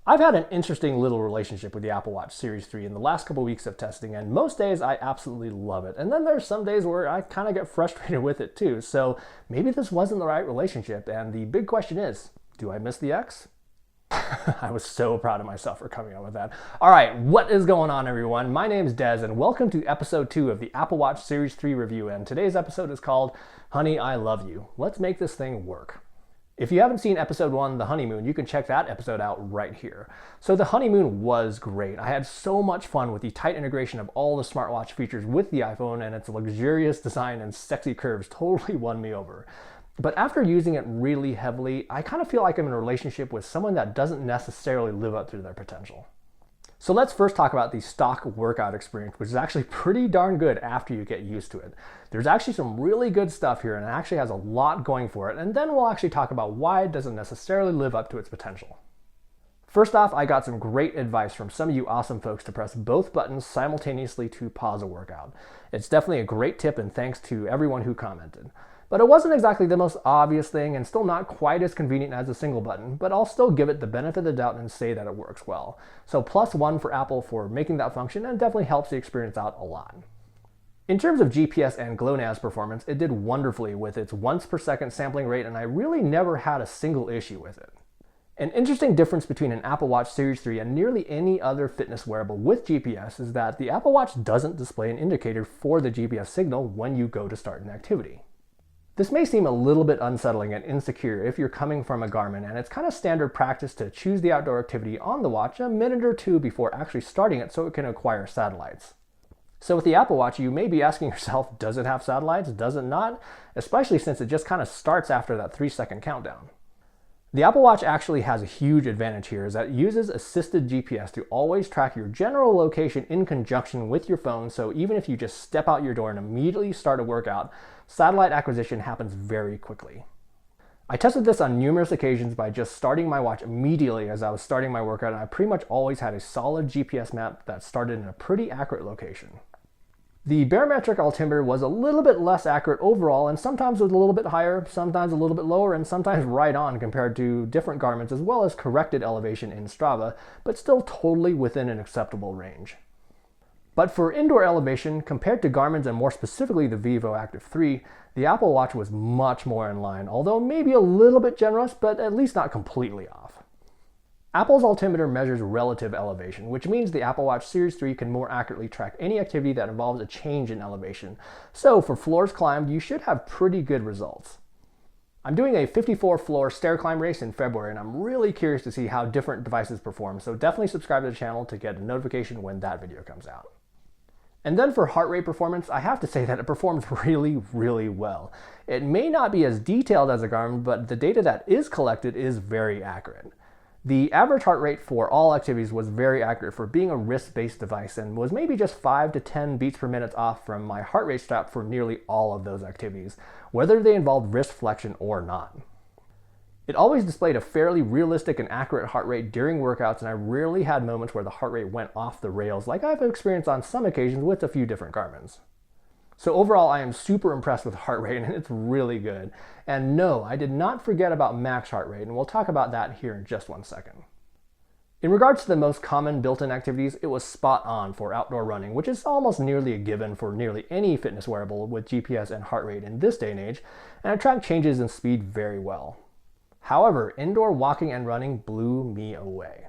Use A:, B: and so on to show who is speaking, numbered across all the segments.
A: I've had an interesting little relationship with the Apple Watch Series 3 in the last couple weeks of testing, and most days I absolutely love it. And then there's some days where I kind of get frustrated with it too. So maybe this wasn't the right relationship, and the big question is, do I miss the X? I was so proud of myself for coming up with that. All right, what is going on, everyone? My name is Des, and welcome to episode 2 of the Apple Watch Series 3 review. And today's episode is called Honey, I Love You. Let's make this thing work. If you haven't seen episode 1, The Honeymoon, you can check that episode out right here. So The Honeymoon was great. I had so much fun with the tight integration of all the smartwatch features with the iPhone, and its luxurious design and sexy curves totally won me over. But after using it really heavily, I kind of feel like I'm in a relationship with someone that doesn't necessarily live up to their potential. So let's first talk about the stock workout experience, which is actually pretty darn good after you get used to it. There's actually some really good stuff here, and it actually has a lot going for it, and then we'll actually talk about why it doesn't necessarily live up to its potential. First off, I got some great advice from some of you awesome folks to press both buttons simultaneously to pause a workout. It's definitely a great tip, and thanks to everyone who commented. But it wasn't exactly the most obvious thing and still not quite as convenient as a single button, but I'll still give it the benefit of the doubt and say that it works well. So +1 for Apple for making that function, and definitely helps the experience out a lot. In terms of GPS and GLONASS performance, it did wonderfully with its once per second sampling rate, and I really never had a single issue with it. An interesting difference between an Apple Watch Series 3 and nearly any other fitness wearable with GPS is that the Apple Watch doesn't display an indicator for the GPS signal when you go to start an activity. This may seem a little bit unsettling and insecure if you're coming from a Garmin, and it's kind of standard practice to choose the outdoor activity on the watch a minute or two before actually starting it so it can acquire satellites. So with the Apple Watch, you may be asking yourself, does it have satellites? Does it not? Especially since it just kind of starts after that 3-second countdown. The Apple Watch actually has a huge advantage here, is that it uses assisted GPS to always track your general location in conjunction with your phone, so even if you just step out your door and immediately start a workout, satellite acquisition happens very quickly. I tested this on numerous occasions by just starting my watch immediately as I was starting my workout, and I pretty much always had a solid GPS map that started in a pretty accurate location. The Barometric Altimeter was a little bit less accurate overall, and sometimes was a little bit higher, sometimes a little bit lower, and sometimes right on compared to different Garmins, as well as corrected elevation in Strava, but still totally within an acceptable range. But for indoor elevation, compared to Garmin's and more specifically the Vivo Active 3, the Apple Watch was much more in line, although maybe a little bit generous, but at least not completely off. Apple's altimeter measures relative elevation, which means the Apple Watch Series 3 can more accurately track any activity that involves a change in elevation. So for floors climbed, you should have pretty good results. I'm doing a 54-floor stair climb race in February, and I'm really curious to see how different devices perform, so definitely subscribe to the channel to get a notification when that video comes out. And then for heart rate performance, I have to say that it performs really, really well. It may not be as detailed as a Garmin, but the data that is collected is very accurate. The average heart rate for all activities was very accurate for being a wrist-based device, and was maybe just 5 to 10 beats per minute off from my heart rate strap for nearly all of those activities, whether they involved wrist flexion or not. It always displayed a fairly realistic and accurate heart rate during workouts, and I rarely had moments where the heart rate went off the rails like I've experienced on some occasions with a few different Garmins. So overall, I am super impressed with heart rate, and it's really good. And no, I did not forget about max heart rate, and we'll talk about that here in just 1 second. In regards to the most common built-in activities, it was spot on for outdoor running, which is almost nearly a given for nearly any fitness wearable with GPS and heart rate in this day and age, and it tracked changes in speed very well. However, indoor walking and running blew me away.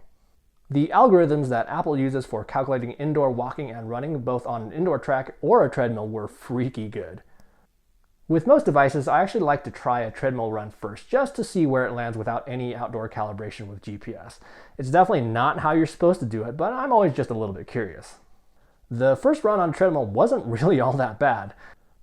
A: The algorithms that Apple uses for calculating indoor walking and running, both on an indoor track or a treadmill, were freaky good. With most devices, I actually like to try a treadmill run first, just to see where it lands without any outdoor calibration with GPS. It's definitely not how you're supposed to do it, but I'm always just a little bit curious. The first run on a treadmill wasn't really all that bad.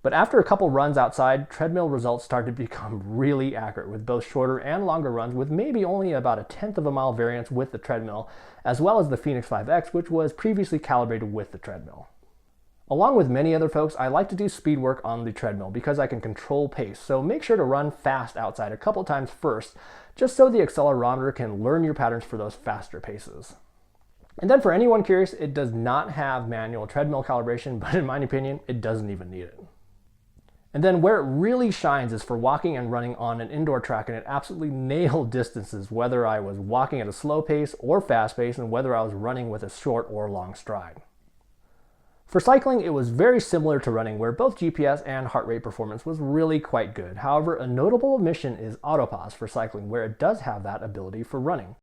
A: But after a couple runs outside, treadmill results started to become really accurate with both shorter and longer runs, with maybe only about a 1/10 of a mile variance with the treadmill, as well as the Fenix 5X, which was previously calibrated with the treadmill. Along with many other folks, I like to do speed work on the treadmill because I can control pace, so make sure to run fast outside a couple times first, just so the accelerometer can learn your patterns for those faster paces. And then for anyone curious, it does not have manual treadmill calibration, but in my opinion, it doesn't even need it. And then where it really shines is for walking and running on an indoor track, and it absolutely nailed distances, whether I was walking at a slow pace or fast pace, and whether I was running with a short or long stride. For cycling, it was very similar to running, where both GPS and heart rate performance was really quite good. However, a notable omission is autopause for cycling, where it does have that ability for running.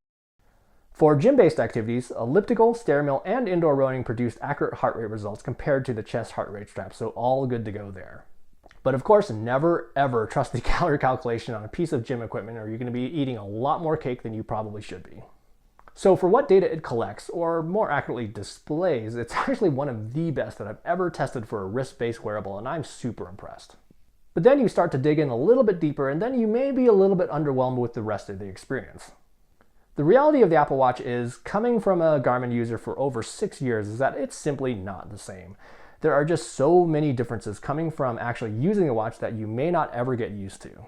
A: For gym-based activities, elliptical, stairmill, and indoor rowing produced accurate heart rate results compared to the chest heart rate strap, so all good to go there. But of course, never ever trust the calorie calculation on a piece of gym equipment, or you're going to be eating a lot more cake than you probably should be. So for what data it collects, or more accurately displays, it's actually one of the best that I've ever tested for a wrist-based wearable, and I'm super impressed. But then you start to dig in a little bit deeper, and then you may be a little bit underwhelmed with the rest of the experience. The reality of the Apple Watch is, coming from a Garmin user for over 6 years, is that it's simply not the same. There are just so many differences coming from actually using a watch that you may not ever get used to.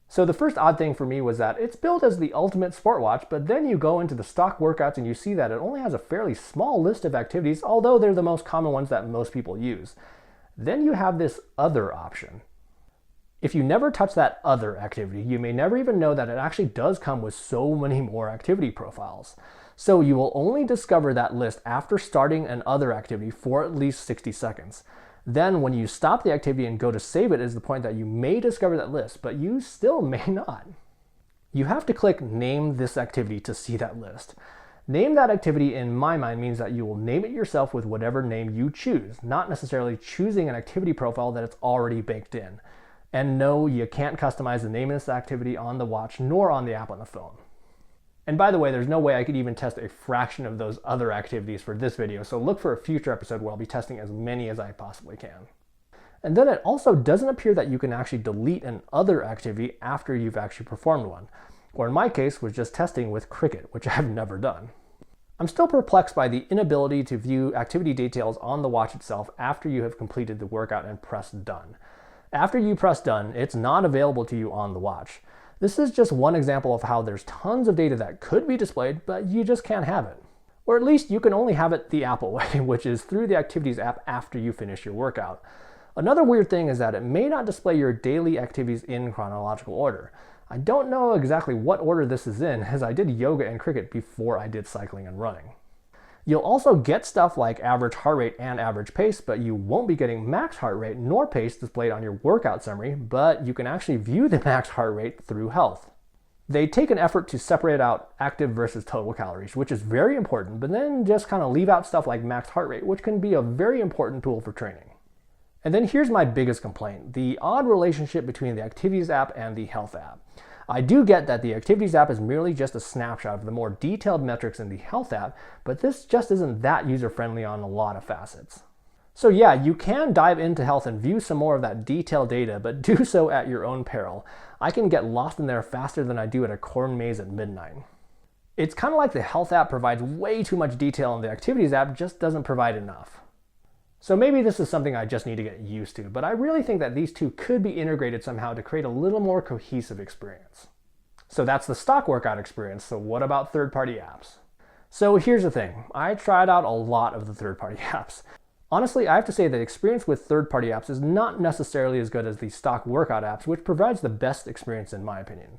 A: So the first odd thing for me was that it's billed as the ultimate sport watch, but then you go into the stock workouts and you see that it only has a fairly small list of activities, although they're the most common ones that most people use. Then you have this other option. If you never touch that other activity, you may never even know that it actually does come with so many more activity profiles. So you will only discover that list after starting an other activity for at least 60 seconds. Then when you stop the activity and go to save it is the point that you may discover that list, but you still may not. You have to click Name this activity to see that list. Name that activity in my mind means that you will name it yourself with whatever name you choose, not necessarily choosing an activity profile that it's already baked in. And no, you can't customize the name of this activity on the watch nor on the app on the phone. And by the way, there's no way I could even test a fraction of those other activities for this video, so look for a future episode where I'll be testing as many as I possibly can. And then it also doesn't appear that you can actually delete an other activity after you've actually performed one, or in my case was just testing with Cricket, which I've never done. I'm still perplexed by the inability to view activity details on the watch itself after you have completed the workout and pressed done. After you press done, it's not available to you on the watch. This is just one example of how there's tons of data that could be displayed, but you just can't have it. Or at least you can only have it the Apple way, which is through the Activities app after you finish your workout. Another weird thing is that it may not display your daily activities in chronological order. I don't know exactly what order this is in, as I did yoga and cricket before I did cycling and running. You'll also get stuff like average heart rate and average pace, but you won't be getting max heart rate nor pace displayed on your workout summary, but you can actually view the max heart rate through health. They take an effort to separate out active versus total calories, which is very important, but then just kind of leave out stuff like max heart rate, which can be a very important tool for training. And then here's my biggest complaint, the odd relationship between the Activities app and the Health app. I do get that the Activities app is merely just a snapshot of the more detailed metrics in the Health app, but this just isn't that user-friendly on a lot of facets. So yeah, you can dive into Health and view some more of that detailed data, but do so at your own peril. I can get lost in there faster than I do at a corn maze at midnight. It's kind of like the Health app provides way too much detail and the Activities app just doesn't provide enough. So maybe this is something I just need to get used to, but I really think that these two could be integrated somehow to create a little more cohesive experience. So that's the stock workout experience, so what about third-party apps? So here's the thing, I tried out a lot of the third-party apps. Honestly, I have to say that experience with third-party apps is not necessarily as good as the stock workout apps, which provides the best experience in my opinion.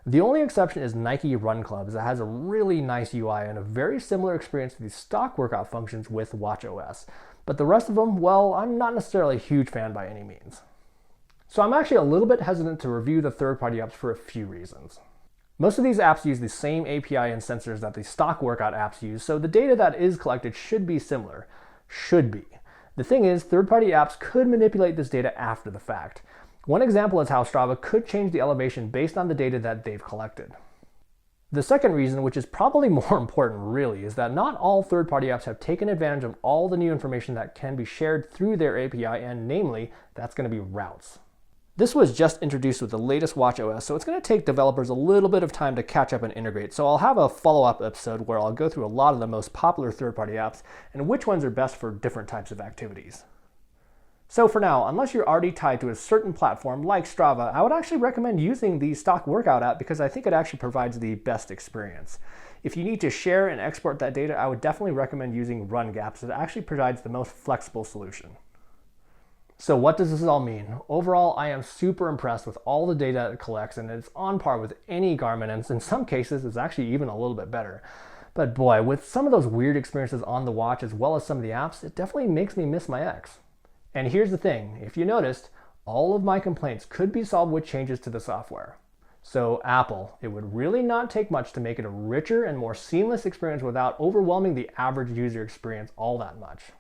A: The only exception is Nike Run Club, as it has a really nice UI and a very similar experience to the stock workout functions with watchOS. But the rest of them, well, I'm not necessarily a huge fan by any means. So I'm actually a little bit hesitant to review the third-party apps for a few reasons. Most of these apps use the same API and sensors that the stock workout apps use, so the data that is collected should be similar. Should be. The thing is, third-party apps could manipulate this data after the fact. One example is how Strava could change the elevation based on the data that they've collected. The second reason, which is probably more important really, is that not all third-party apps have taken advantage of all the new information that can be shared through their API, and namely, that's going to be routes. This was just introduced with the latest watchOS, so it's going to take developers a little bit of time to catch up and integrate, so I'll have a follow-up episode where I'll go through a lot of the most popular third-party apps and which ones are best for different types of activities. So for now, unless you're already tied to a certain platform like Strava, I would actually recommend using the stock workout app because I think it actually provides the best experience. If you need to share and export that data, I would definitely recommend using RunGap, as it actually provides the most flexible solution. So what does this all mean? Overall, I am super impressed with all the data it collects, and it's on par with any Garmin, and in some cases it's actually even a little bit better. But boy, with some of those weird experiences on the watch as well as some of the apps, it definitely makes me miss my ex. And here's the thing, if you noticed, all of my complaints could be solved with changes to the software. So Apple, it would really not take much to make it a richer and more seamless experience without overwhelming the average user experience all that much.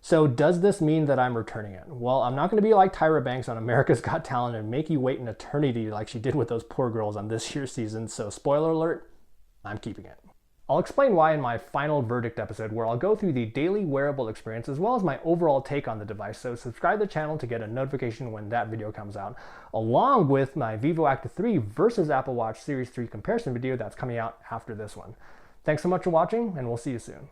A: So does this mean that I'm returning it? Well, I'm not going to be like Tyra Banks on America's Got Talent and make you wait an eternity like she did with those poor girls on this year's season, so spoiler alert, I'm keeping it. I'll explain why in my final verdict episode, where I'll go through the daily wearable experience as well as my overall take on the device, so subscribe to the channel to get a notification when that video comes out, along with my Vivo Active 3 versus Apple Watch Series 3 comparison video that's coming out after this one. Thanks so much for watching, and we'll see you soon.